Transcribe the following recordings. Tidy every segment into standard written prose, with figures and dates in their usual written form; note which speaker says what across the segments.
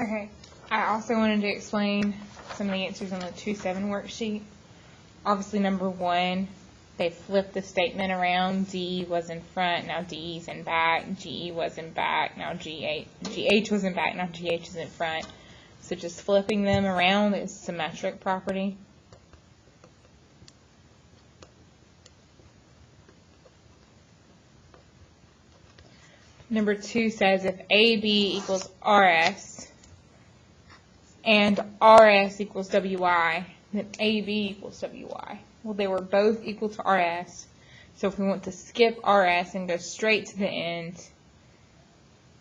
Speaker 1: Okay, I also wanted to explain some of the answers on the 2-7 worksheet. Obviously, number 1, they flipped the statement around. D was in front, now D is in back. GE was in back, now GH was in back, now GH is in front. So just flipping them around is a symmetric property. Number 2 says if AB equals RS and RS equals WI, then AB equals WI. Well, they were both equal to RS, so if we want to skip RS and go straight to the end,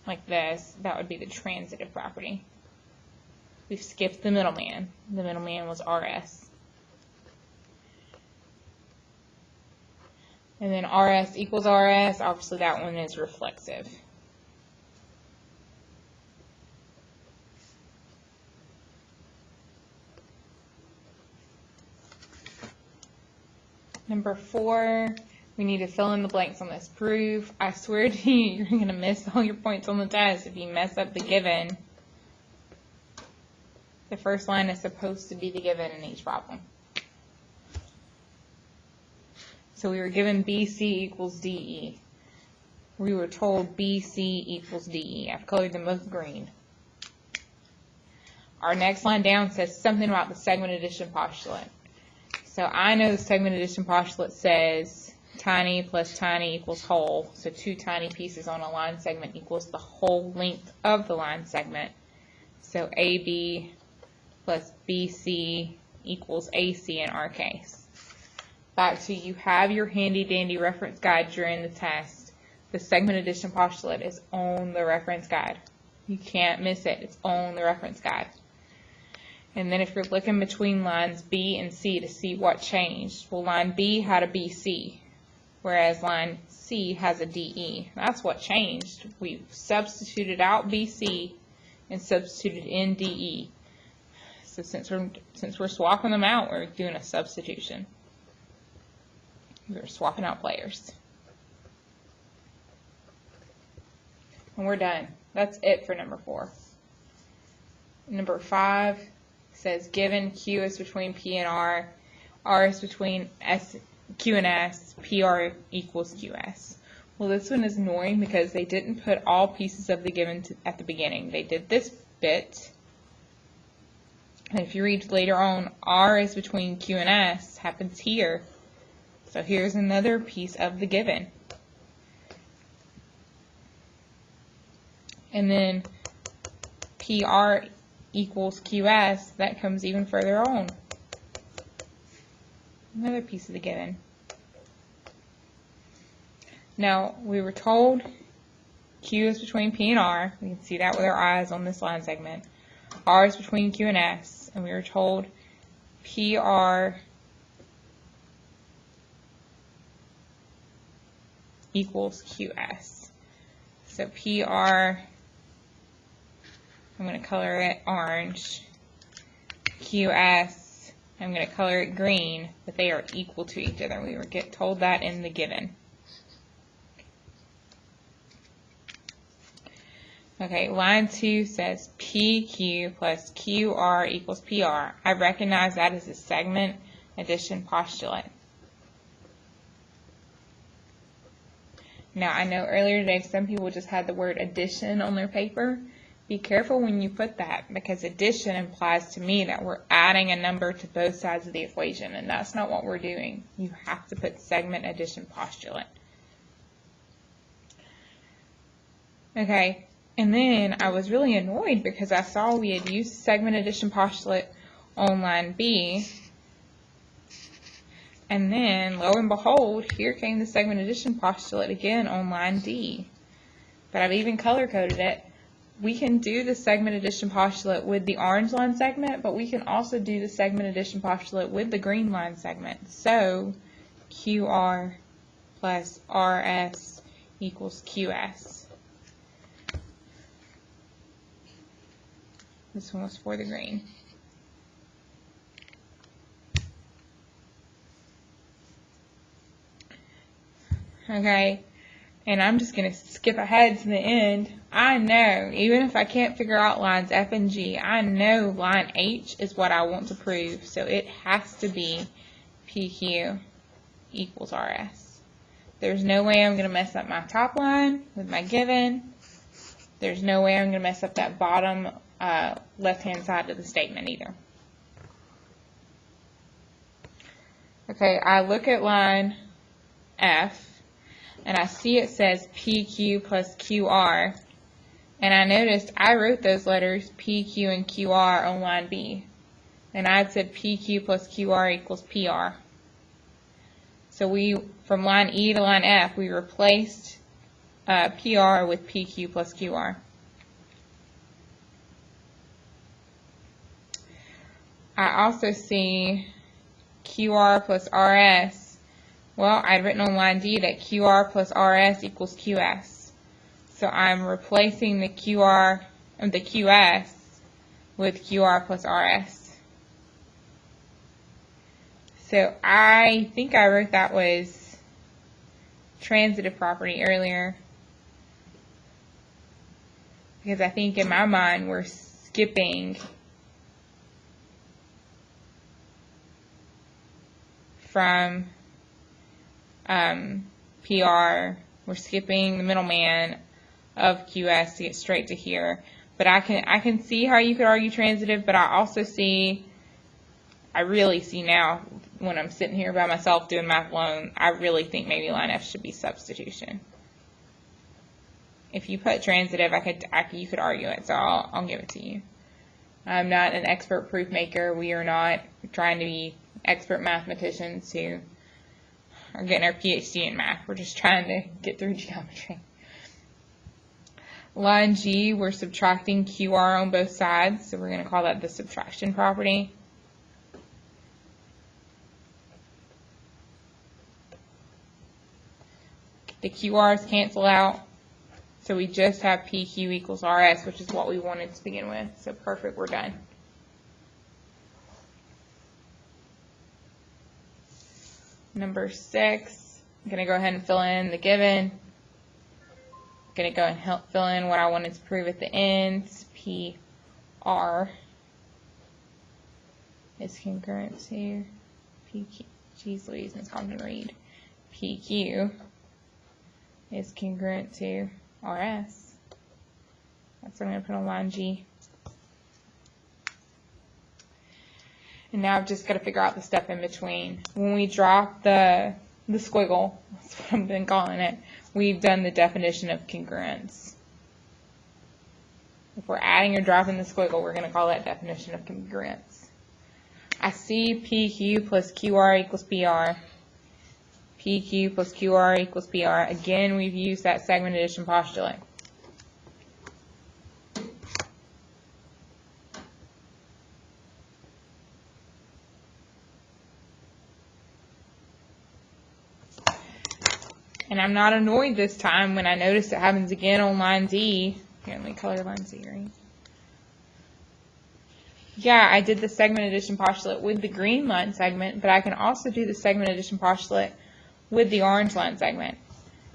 Speaker 1: like this, that would be the transitive property. We've skipped the middleman. The middleman was RS. And then RS equals RS, obviously that one is reflexive. Number 4, we need to fill in the blanks on this proof. I swear to you, you're going to miss all your points on the test if you mess up the given. The first line is supposed to be the given in each problem. So we were given BC equals DE. We were told BC equals DE. I've colored them both green. Our next line down says something about the segment addition postulate. So I know the segment addition postulate says tiny plus tiny equals whole. So 2 tiny pieces on a line segment equals the whole length of the line segment. So AB plus BC equals AC in our case. Back to you have your handy dandy reference guide during the test. The segment addition postulate is on the reference guide. You can't miss it. It's on the reference guide. And then if you're looking between lines B and C to see what changed, well, line B had a BC, whereas line C has a DE. That's what changed. We've substituted out BC and substituted in DE. So since we're swapping them out, we're doing a substitution. We're swapping out players. And we're done. That's it for number 4. Number 5 says given Q is between P and R is between Q and S, PR equals QS. Well, this one is annoying because they didn't put all pieces of the given at the beginning. They did this bit. And if you read later on, R is between Q and S happens here. So here's another piece of the given. And then PR equals QS, that comes even further on. Another piece of the given. Now, we were told Q is between P and R. We can see that with our eyes on this line segment. R is between Q and S. And we were told PR equals QS. So PR, I'm going to color it orange. QS, I'm going to color it green, but they are equal to each other. We were told that in the given. Okay, line 2 says PQ plus QR equals PR. I recognize that as a segment addition postulate. Now, I know earlier today some people just had the word addition on their paper. Be careful when you put that, because addition implies to me that we're adding a number to both sides of the equation, and that's not what we're doing. You have to put segment addition postulate. Okay, and then I was really annoyed because I saw we had used segment addition postulate on line B, and then, lo and behold, here came the segment addition postulate again on line D. But I've even color-coded it. We can do the segment addition postulate with the orange line segment, but we can also do the segment addition postulate with the green line segment. So, QR plus RS equals QS. This one was for the green. Okay, and I'm just going to skip ahead to the end. I know, even if I can't figure out lines F and G, I know line H is what I want to prove, so it has to be PQ equals RS. There's no way I'm going to mess up my top line with my given. There's no way I'm going to mess up that bottom left-hand side of the statement either. Okay, I look at line F, and I see it says PQ plus QR, and I noticed I wrote those letters PQ and QR on line B, and I said PQ plus QR equals PR. So from line E to line F, we replaced PR with PQ plus QR. I also see QR plus RS. Well, I'd written on line D that QR plus RS equals QS. So I'm replacing the QS with QR plus RS. So I think I wrote that was transitive property earlier, because I think in my mind we're skipping from PR, we're skipping the middleman of QS to get straight to here. But I can see how you could argue transitive, but I really see now when I'm sitting here by myself doing math alone, I really think maybe line F should be substitution. If you put transitive, you could argue it, so I'll give it to you. I'm not an expert proof maker. We are not trying to be expert mathematicians who are getting our PhD in math. We're just trying to get through geometry. Line G, we're subtracting QR on both sides, so we're going to call that the subtraction property. The QRs cancel out, so we just have PQ equals RS, which is what we wanted to begin with. So perfect, we're done. Number 6, I'm going to go ahead and fill in the given. I'm going to go and fill in what I wanted to prove at the ends. PR is concurrent to PQ. Geez Louise, Miss Compton read. PQ is congruent to RS. That's what I'm going to put on line G. And now I've just got to figure out the step in between. When we drop the squiggle, that's what I've been calling it, we've done the definition of congruence. If we're adding or dropping the squiggle, we're going to call that definition of congruence. I see PQ plus QR equals PR. PQ plus QR equals PR. Again, we've used that segment addition postulate. And I'm not annoyed this time when I notice it happens again on line D. Here, let me color line Z green. Yeah, I did the segment addition postulate with the green line segment, but I can also do the segment addition postulate with the orange line segment.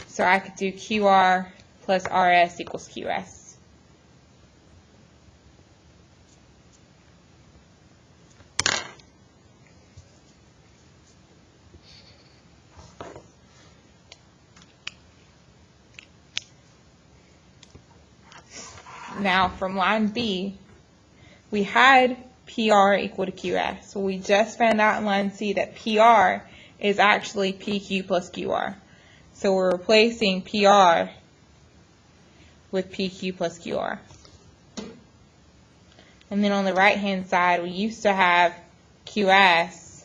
Speaker 1: So I could do QR plus RS equals QS. Now from line B, we had PR equal to QS. So we just found out in line C that PR is actually PQ plus QR. So we're replacing PR with PQ plus QR. And then on the right hand side, we used to have QS.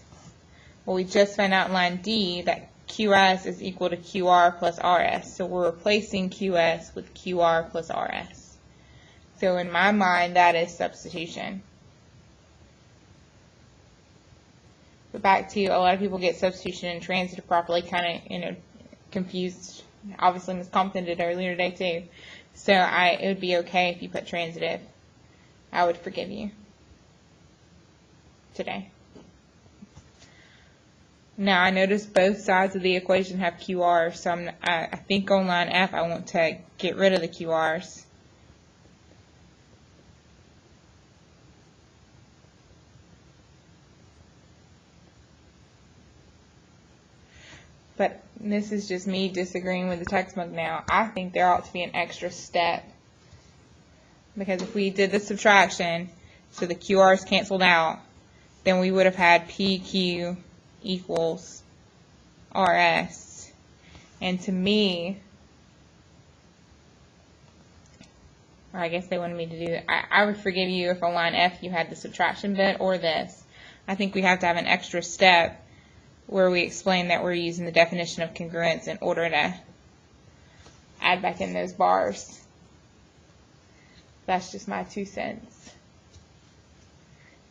Speaker 1: Well, we just found out in line D that QS is equal to QR plus RS. So we're replacing QS with QR plus RS. So in my mind, that is substitution. But back to, a lot of people get substitution and transitive properly kind of, confused. Obviously, Ms. Compton did earlier today too. So it would be okay if you put transitive. I would forgive you today. Now I notice both sides of the equation have QRs, so I think on line F I want to get rid of the QRs. But this is just me disagreeing with the textbook now. I think there ought to be an extra step. Because if we did the subtraction, so the QRs canceled out, then we would have had PQ equals RS. And to me, or I guess they wanted me to do that. I would forgive you if on line F you had the subtraction bit or this. I think we have to have an extra step where we explain that we're using the definition of congruence in order to add back in those bars. That's just my 2 cents.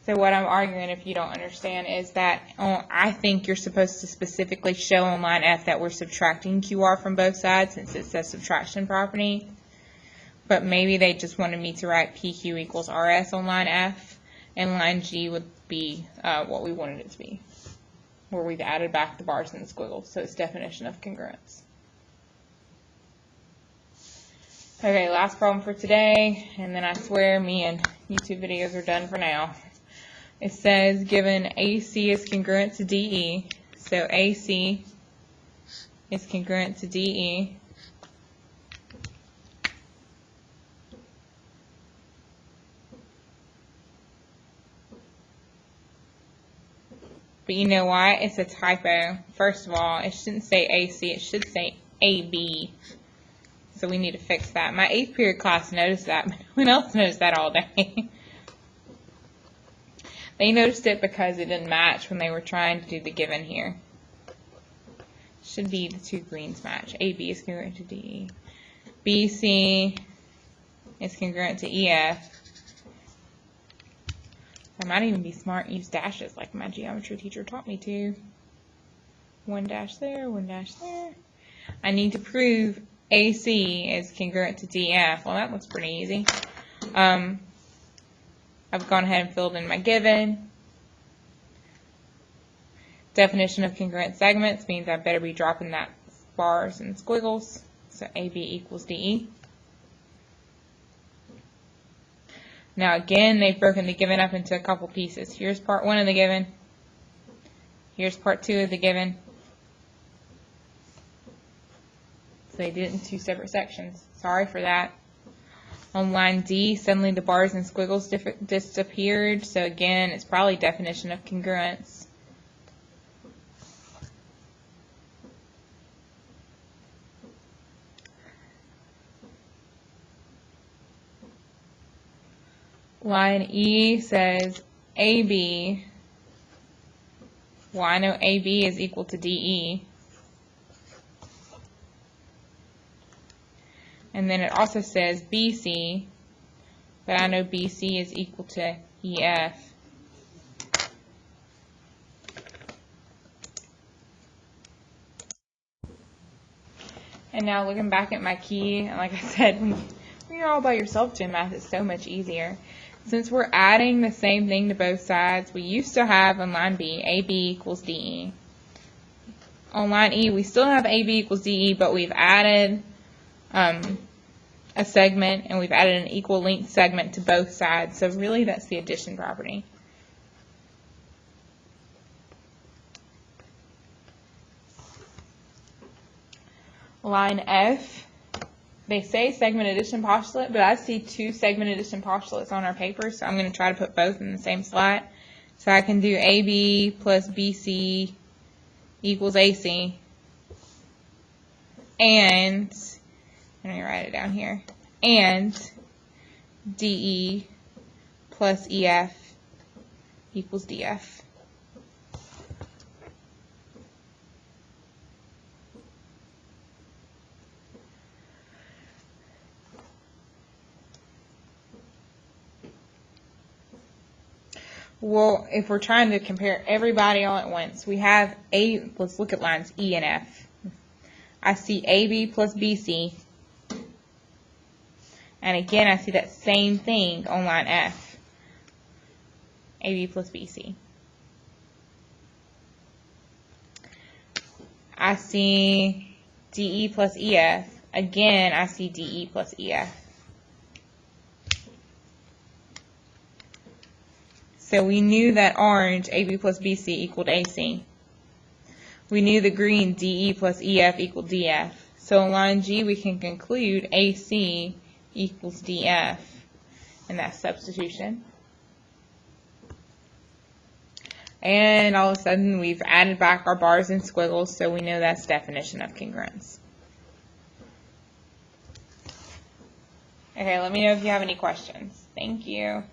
Speaker 1: So what I'm arguing, if you don't understand, is that I think you're supposed to specifically show on line F that we're subtracting QR from both sides since it says subtraction property. But maybe they just wanted me to write PQ equals RS on line F, and line G would be what we wanted it to be, where we've added back the bars and the squiggles. So it's definition of congruence. Okay, last problem for today, and then I swear me and YouTube videos are done for now. It says given AC is congruent to DE, so AC is congruent to DE. But you know why? It's a typo. First of all, it shouldn't say AC, it should say AB. So we need to fix that. My 8th period class noticed that, but no one else noticed that all day. They noticed it because it didn't match when they were trying to do the given here. Should be the two greens match. AB is congruent to DE. BC is congruent to EF. I might even be smart and use dashes like my geometry teacher taught me to. 1 dash there, 1 dash there. I need to prove AC is congruent to DF. Well, that looks pretty easy. I've gone ahead and filled in my given. Definition of congruent segments means I better be dropping that bars and squiggles. So AB equals DE. Now again, they've broken the given up into a couple pieces. Here's part 1 of the given. Here's part 2 of the given. So they did it in 2 separate sections. Sorry for that. On line D, suddenly the bars and squiggles disappeared. So again, it's probably definition of congruence. Line E says AB. Well, I know AB is equal to DE. And then it also says BC, but I know BC is equal to EF. And now looking back at my key, and like I said, when you're all by yourself doing math, it's so much easier. Since we're adding the same thing to both sides, we used to have on line B, AB equals DE. On line E, we still have AB equals DE, but we've added a segment, and we've added an equal length segment to both sides. So really, that's the addition property. Line F, they say segment addition postulate, but I see 2 segment addition postulates on our paper, so I'm going to try to put both in the same slot. So I can do AB plus BC equals AC, and let me write it down here, and DE plus EF equals DF. Well, if we're trying to compare everybody all at once, we have let's look at lines E and F. I see AB plus BC. And again, I see that same thing on line F. AB plus BC. I see DE plus EF. Again, I see DE plus EF. So we knew that orange, AB plus BC, equaled AC. We knew the green, DE plus EF equaled DF. So in line G, we can conclude AC equals DF, and that's substitution. And all of a sudden, we've added back our bars and squiggles, so we know that's definition of congruence. Okay, let me know if you have any questions. Thank you.